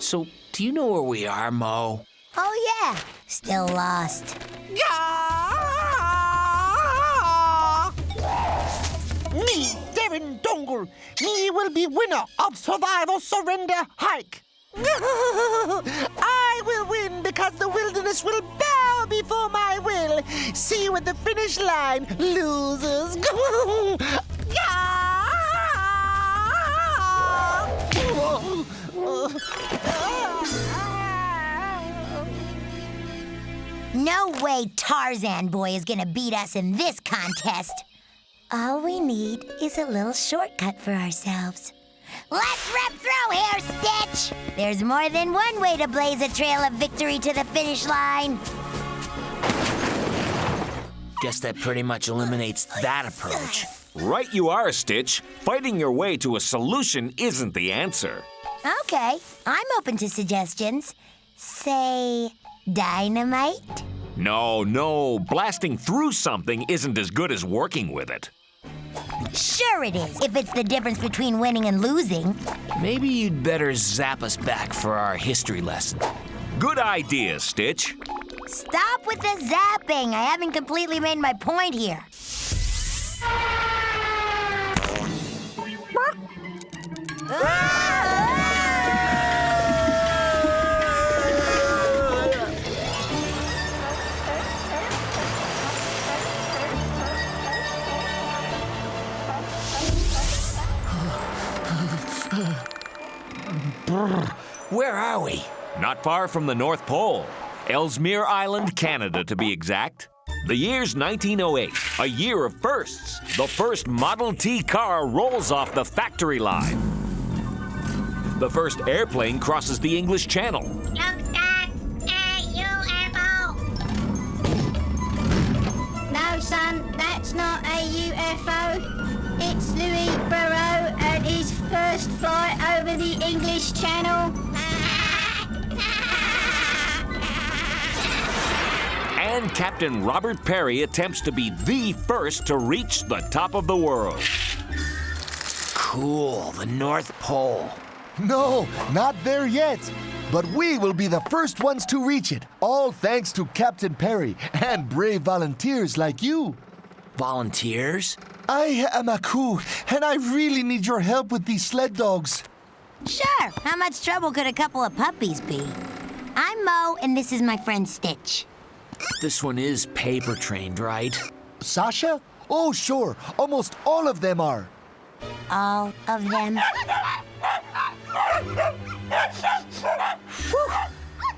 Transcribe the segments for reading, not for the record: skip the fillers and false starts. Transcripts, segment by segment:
So, do you know where we are, Mo? Oh, yeah. Still lost. Me, Darren Dongle, me will be winner of Survival Surrender Hike. I will win because the wilderness will bow before my will. See you at the finish line, losers. No way Tarzan Boy is gonna beat us in this contest. All we need is a little shortcut for ourselves. Let's rip through here, Stitch! There's more than one way to blaze a trail of victory to the finish line. Guess that pretty much eliminates that approach. Right you are, Stitch. Fighting your way to a solution isn't the answer. Okay, I'm open to suggestions. Say, dynamite? No. Blasting through something isn't as good as working with it. Sure it is, if it's the difference between winning and losing. Maybe you'd better zap us back for our history lesson. Good idea, Stitch. Stop with the zapping. I haven't completely made my point here. Where are we? Not far from the North Pole. Ellesmere Island, Canada, to be exact. The year's 1908, a year of firsts. The first Model T car rolls off the factory line. The first airplane crosses the English Channel. Look, Dad, a UFO. No, son, that's not a UFO. It's Louis Barrault and his first flight over the English Channel. And Captain Robert Peary attempts to be the first to reach the top of the world. Cool, the North Pole. No, not there yet. But we will be the first ones to reach it, all thanks to Captain Peary and brave volunteers like you. Volunteers? I am a coup, and I really need your help with these sled dogs. Sure, how much trouble could a couple of puppies be? I'm Mo, and this is my friend Stitch. This one is paper trained, right? Sasha? Oh, sure. Almost all of them are. All of them?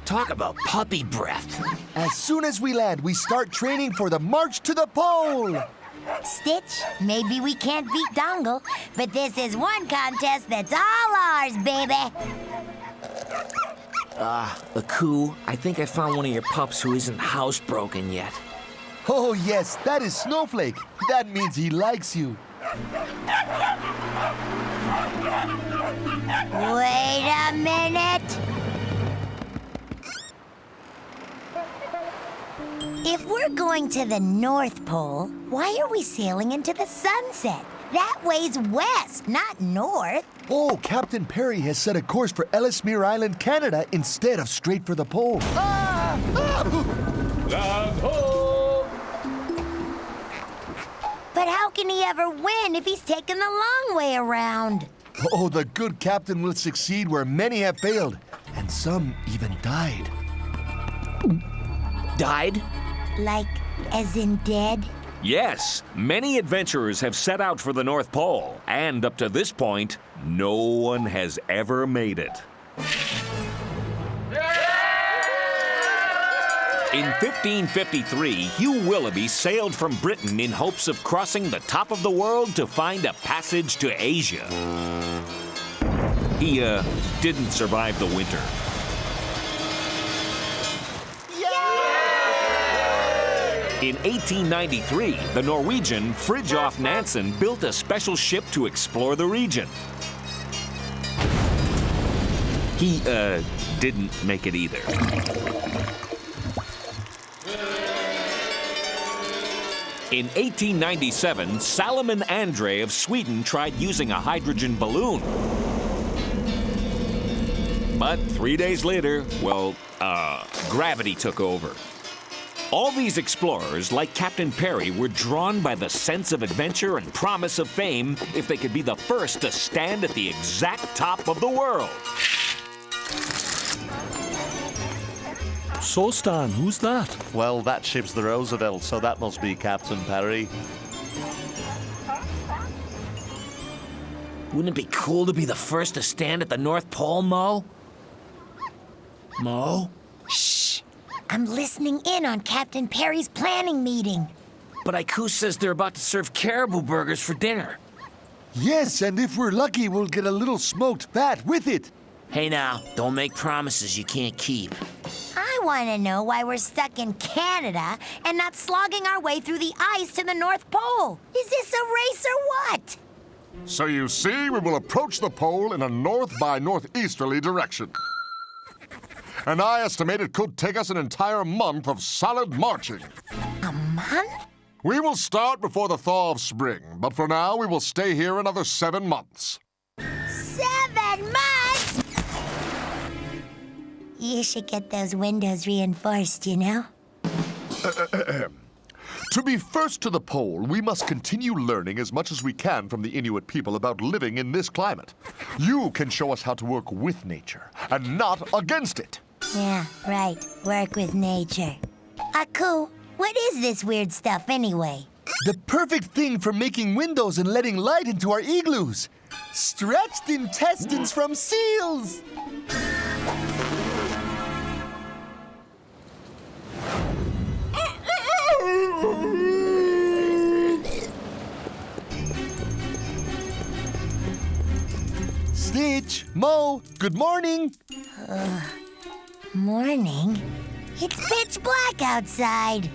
Talk about puppy breath. As soon as we land, we start training for the march to the pole. Stitch, maybe we can't beat Dongle, but this is one contest that's all ours, baby. A coup. I think I found one of your pups who isn't housebroken yet. Oh, yes, that is Snowflake. That means he likes you. Wait a minute. If we're going to the North Pole, why are we sailing into the sunset? That way's west, not north. Oh, Captain Peary has set a course for Ellesmere Island, Canada, instead of straight for the pole. Land ho! But how can he ever win if he's taken the long way around? Oh, the good captain will succeed where many have failed, and some even died. Died? Like, as in dead? Yes, many adventurers have set out for the North Pole, and up to this point, no one has ever made it. In 1553, Hugh Willoughby sailed from Britain in hopes of crossing the top of the world to find a passage to Asia. He, didn't survive the winter. In 1893, the Norwegian Fridtjof Nansen built a special ship to explore the region. He, didn't make it either. In 1897, Salomon André of Sweden tried using a hydrogen balloon. But 3 days later, well, gravity took over. All these explorers, like Captain Peary, were drawn by the sense of adventure and promise of fame if they could be the first to stand at the exact top of the world. So, Stan, who's that? Well, that ship's the Roosevelt, so that must be Captain Peary. Wouldn't it be cool to be the first to stand at the North Pole, Mo? Mo? Shh! I'm listening in on Captain Peary's planning meeting. But Aiku says they're about to serve caribou burgers for dinner. Yes, and if we're lucky, we'll get a little smoked fat with it. Hey now, don't make promises you can't keep. I want to know why we're stuck in Canada and not slogging our way through the ice to the North Pole. Is this a race or what? So you see, we will approach the pole in a north by northeasterly direction. And I estimate it could take us an entire month of solid marching. A month? We will start before the thaw of spring, but for now we will stay here another 7 months. 7 months? You should get those windows reinforced, you know? To be first to the pole, we must continue learning as much as we can from the Inuit people about living in this climate. You can show us how to work with nature and not against it. Yeah, right. Work with nature. Aku, what is this weird stuff anyway? The perfect thing for making windows and letting light into our igloos. Stretched intestines from seals. Stitch, Mo, good morning. Morning? It's pitch black outside.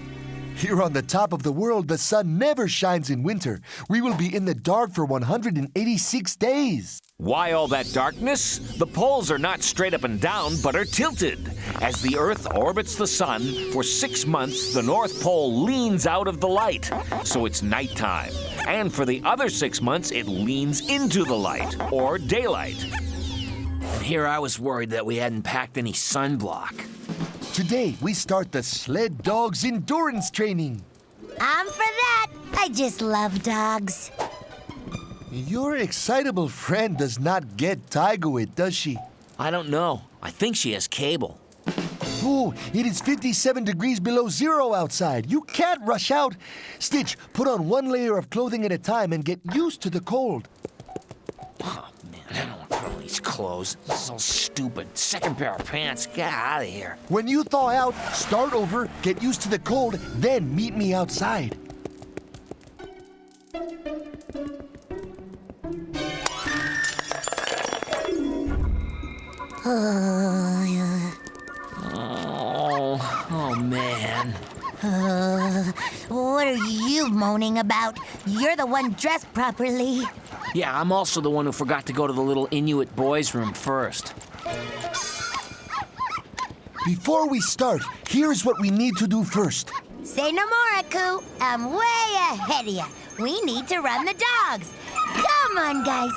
Here on the top of the world, the sun never shines in winter. We will be in the dark for 186 days. Why all that darkness? The poles are not straight up and down, but are tilted. As the Earth orbits the sun, for 6 months, the North Pole leans out of the light, so it's nighttime. And for the other 6 months, it leans into the light, or daylight. And here I was worried that we hadn't packed any sunblock. Today, we start the sled dog's endurance training. I'm for that. I just love dogs. Your excitable friend does not get Tigerwit, does she? I don't know. I think she has cable. Oh, it is 57 degrees below zero outside. You can't rush out. Stitch, put on 1 layer of clothing at a time and get used to the cold. Oh, man, I don't want to put on these clothes. This is so stupid. Second pair of pants. Get out of here. When you thaw out, start over, get used to the cold, then meet me outside. Oh, man. What are you moaning about? You're the one dressed properly. Yeah, I'm also the one who forgot to go to the little Inuit boys' room first. Before we start, here's what we need to do first. Say no more, Aku. I'm way ahead of you. We need to run the dogs. Come on, guys.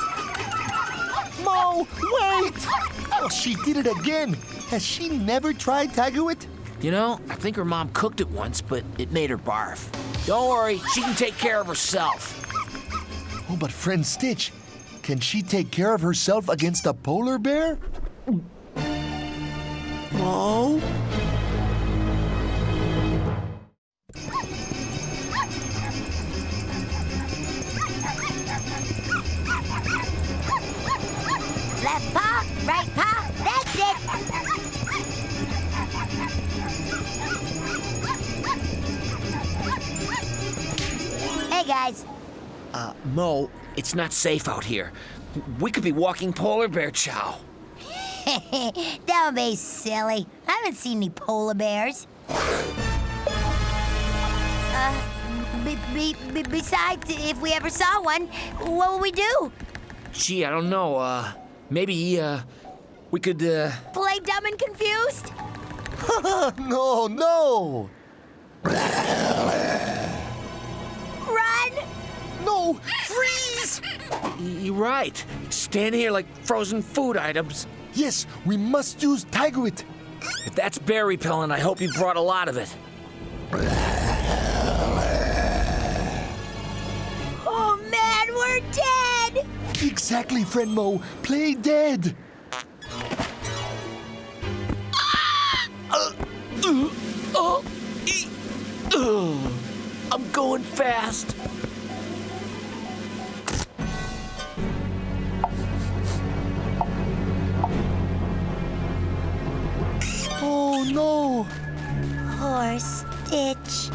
Mo, wait! Oh, she did it again. Has she never tried Tigerwit? You know, I think her mom cooked it once, but it made her barf. Don't worry, she can take care of herself. Oh, but friend Stitch, can she take care of herself against a polar bear? Mo? Left paw, right paw, that's it. Hey, guys. Mo, it's not safe out here. We could be walking polar bear chow. Don't be silly. I haven't seen any polar bears. Besides, if we ever saw one, what would we do? Gee, I don't know. Maybe, we could, Play dumb and confused? No, no! Run! No! Freeze! You're right. Stand here like frozen food items. Yes, we must use Tigerwit. If that's bear repellent, I hope you brought a lot of it. Oh man, we're dead! Exactly, friend Mo. Play dead. I'm going fast. Oh no. Poor Stitch.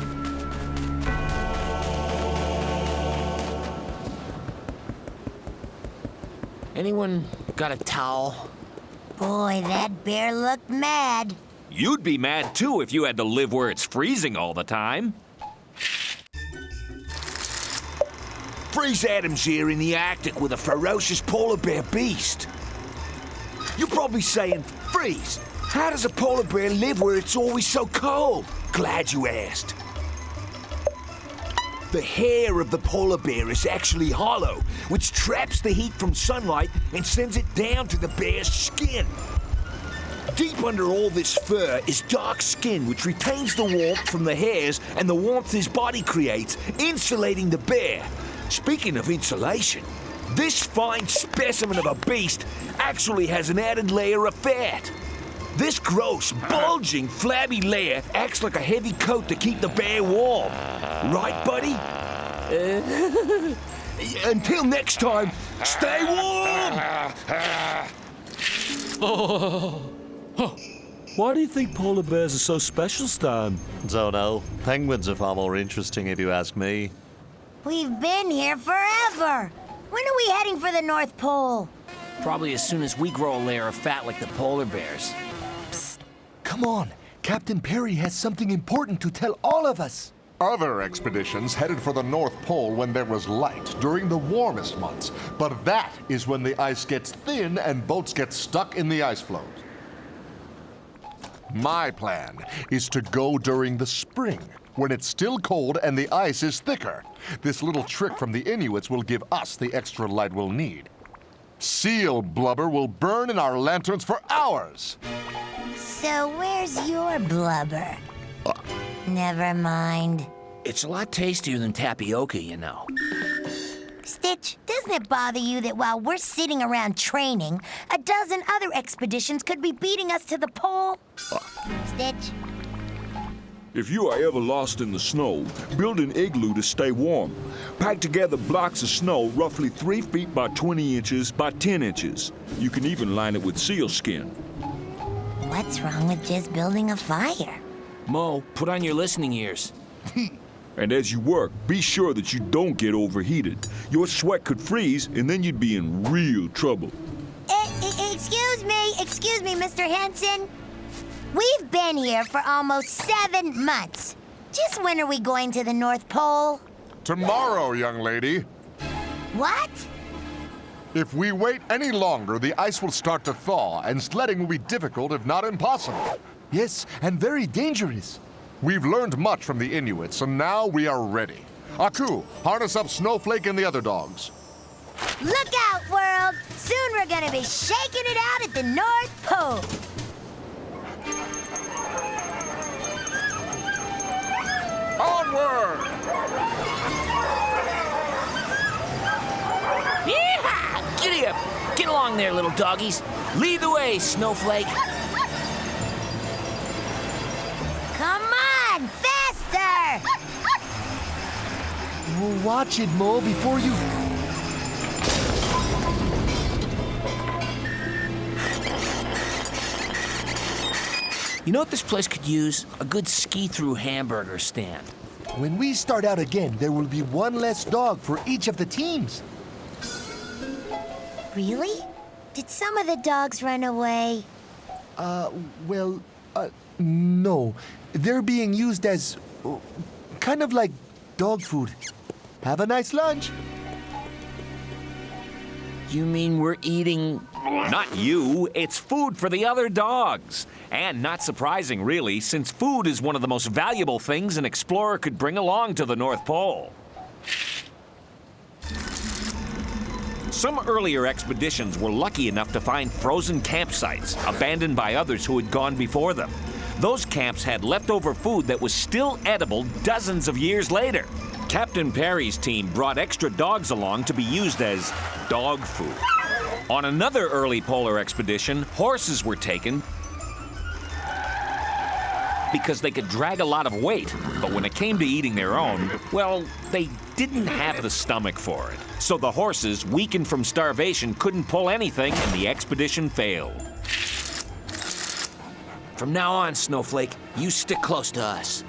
Anyone got a towel? Boy, that bear looked mad. You'd be mad too if you had to live where it's freezing all the time. Freeze Adams here in the Arctic with a ferocious polar bear beast. You're probably saying, Freeze, how does a polar bear live where it's always so cold? Glad you asked. The hair of the polar bear is actually hollow, which traps the heat from sunlight and sends it down to the bear's skin. Deep under all this fur is dark skin, which retains the warmth from the hairs and the warmth his body creates, insulating the bear. Speaking of insulation, this fine specimen of a beast actually has an added layer of fat. This gross, bulging, flabby layer acts like a heavy coat to keep the bear warm. Right, buddy? Until next time, stay warm! Why do you think polar bears are so special, Stan? Don't know. Penguins are far more interesting if you ask me. We've been here forever. When are we heading for the North Pole? Probably as soon as we grow a layer of fat like the polar bears. Come on. Captain Peary has something important to tell all of us. Other expeditions headed for the North Pole when there was light during the warmest months, but that is when the ice gets thin and boats get stuck in the ice floes. My plan is to go during the spring, when it's still cold and the ice is thicker. This little trick from the Inuits will give us the extra light we'll need. Seal blubber will burn in our lanterns for hours. So where's your blubber? Never mind. It's a lot tastier than tapioca, you know. Stitch, doesn't it bother you that while we're sitting around training, a dozen other expeditions could be beating us to the pole? Stitch? If you are ever lost in the snow, build an igloo to stay warm. Pack together blocks of snow roughly 3 feet by 20 inches by 10 inches. You can even line it with seal skin. What's wrong with just building a fire? Mo, put on your listening ears. And as you work, be sure that you don't get overheated. Your sweat could freeze, and then you'd be in real trouble. Excuse me, Mr. Hanson. We've been here for almost 7 months. Just when are we going to the North Pole? Tomorrow, young lady. What? If we wait any longer, the ice will start to thaw, and sledding will be difficult, if not impossible. Yes, and very dangerous. We've learned much from the Inuits, and now we are ready. Aku, harness up Snowflake and the other dogs. Look out, world! Soon we're gonna be shaking it out at the North Pole. Onward! Yeehaw! Giddy up! Get along there, little doggies. Lead the way, Snowflake. Come on, faster! Watch it, Mo, before you... You know what this place could use? A good ski-through hamburger stand. When we start out again, there will be one less dog for each of the teams. Really? Did some of the dogs run away? No. They're being used as... kind of like dog food. Have a nice lunch. You mean we're eating... Not you, it's food for the other dogs. And not surprising, really, since food is one of the most valuable things an explorer could bring along to the North Pole. Some earlier expeditions were lucky enough to find frozen campsites, abandoned by others who had gone before them. Those camps had leftover food that was still edible dozens of years later. Captain Peary's team brought extra dogs along to be used as dog food. On another early polar expedition, horses were taken because they could drag a lot of weight, but when it came to eating their own, well, they didn't have the stomach for it. So the horses, weakened from starvation, couldn't pull anything, and the expedition failed. From now on, Snowflake, you stick close to us.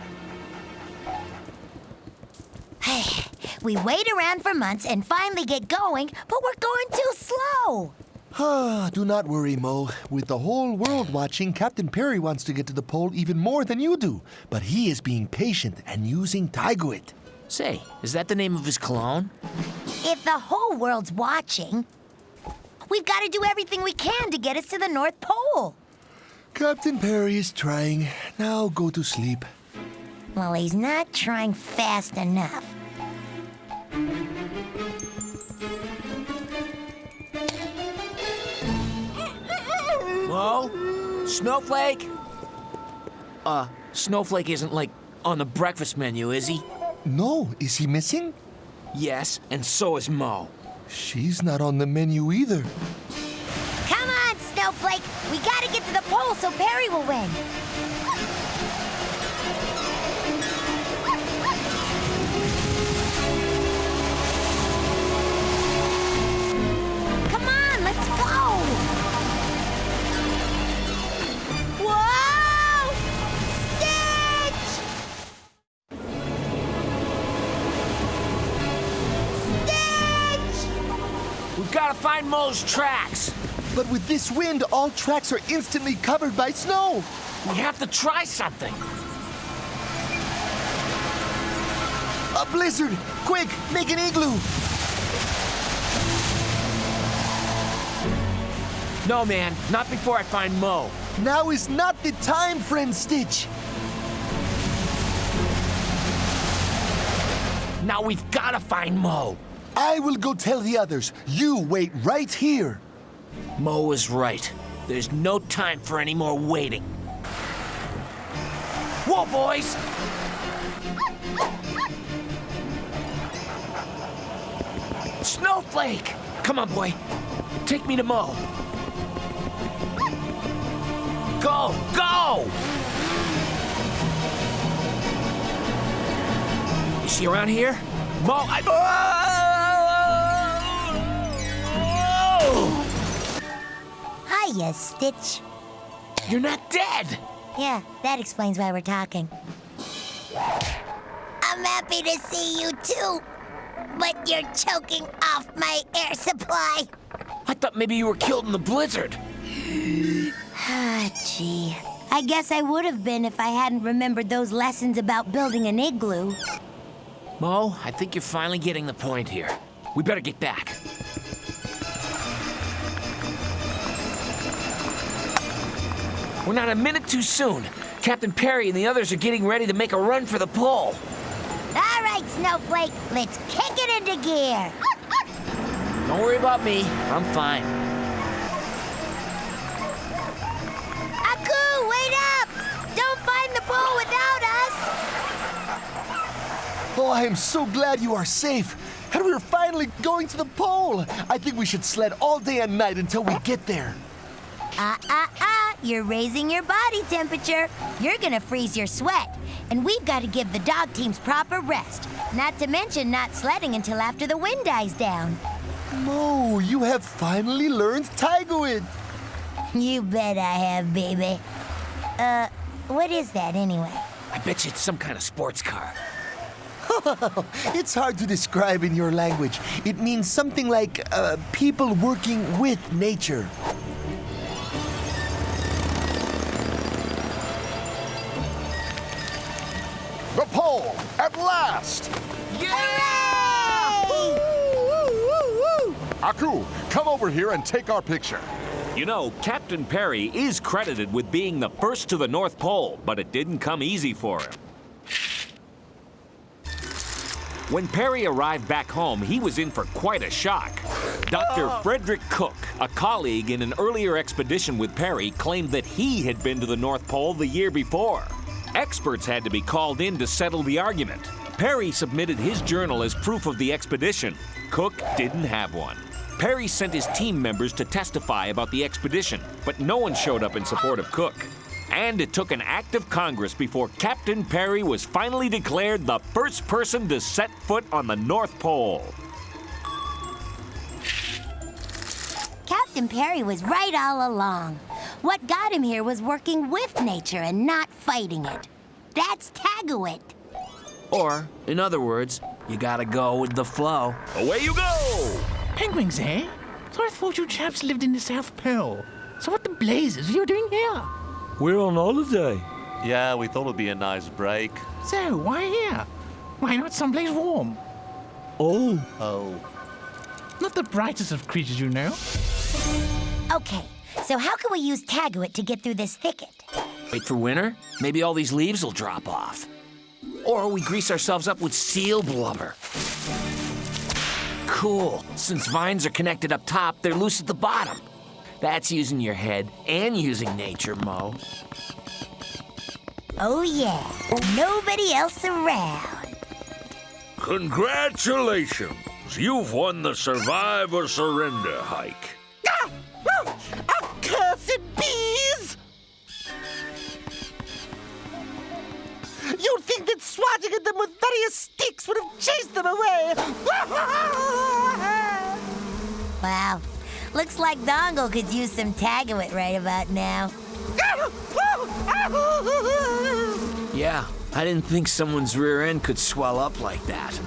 We wait around for months and finally get going, but we're going too slow. Do not worry, Mo. With the whole world watching, Captain Peary wants to get to the pole even more than you do. But he is being patient and using Taiguit. Say, is that the name of his cologne? If the whole world's watching, we've got to do everything we can to get us to the North Pole. Captain Peary is trying. Now go to sleep. Well, he's not trying fast enough. Mo? Snowflake? Snowflake isn't, like, on the breakfast menu, is he? No, is he missing? Yes, and so is Mo. She's not on the menu either. Come on, Snowflake. We got to get to the pole so Peary will win. Come on, let's go. Whoa! Stitch! Stitch! We've got to find Mo's tracks. But with this wind, all tracks are instantly covered by snow. We have to try something. A blizzard! Quick, make an igloo! No, man, not before I find Mo. Now is not the time, friend Stitch. Now we've got to find Mo. I will go tell the others. You wait right here. Mo was right. There's no time for any more waiting. Whoa, boys! Snowflake! Come on, boy. Take me to Mo. Go! Go! Is she around here? Mo, Hiya, Stitch. You're not dead! Yeah, that explains why we're talking. I'm happy to see you too, but you're choking off my air supply. I thought maybe you were killed in the blizzard. Ah, gee. I guess I would have been if I hadn't remembered those lessons about building an igloo. Mo, I think you're finally getting the point here. We better get back. We're not a minute too soon. Captain Peary and the others are getting ready to make a run for the pole. All right, Snowflake, let's kick it into gear. Don't worry about me. I'm fine. Aku, wait up! Don't find the pole without us! Oh, I am so glad you are safe. And we're finally going to the pole. I think we should sled all day and night until we get there. You're raising your body temperature. You're gonna freeze your sweat. And we've got to give the dog teams proper rest. Not to mention not sledding until after the wind dies down. Mo, you have finally learned Taiguit. You bet I have, baby. What is that anyway? I bet you it's some kind of sports car. It's hard to describe in your language. It means something like people working with nature. The pole, at last! Hooray! Aku, come over here and take our picture. You know, Captain Peary is credited with being the first to the North Pole, but it didn't come easy for him. When Peary arrived back home, he was in for quite a shock. Dr. Frederick Cook, a colleague in an earlier expedition with Peary, claimed that he had been to the North Pole the year before. Experts had to be called in to settle the argument. Peary submitted his journal as proof of the expedition. Cook didn't have one. Peary sent his team members to testify about the expedition, but no one showed up in support of Cook. And it took an act of Congress before Captain Peary was finally declared the first person to set foot on the North Pole. Captain Peary was right all along. What got him here was working with nature and not fighting it. That's Taggart. Or, in other words, you gotta go with the flow. Away you go! Penguins, eh? So I thought you chaps lived in the South Pole. So what the blazes are you doing here? We're on holiday. Yeah, we thought it'd be a nice break. So, why here? Why not someplace warm? Oh. Not the brightest of creatures, you know. Okay, so how can we use Taggart to get through this thicket? Wait for winter? Maybe all these leaves will drop off. Or we grease ourselves up with seal blubber. Cool. Since vines are connected up top, they're loose at the bottom. That's using your head and using nature, Mo. Oh yeah, nobody else around. Congratulations! You've won the Survive or Surrender hike. Accursed bees! You'd think that swatting at them with various sticks would have chased them away. Wow, looks like Dongle could use some Taggart right about now. Yeah, I didn't think someone's rear end could swell up like that.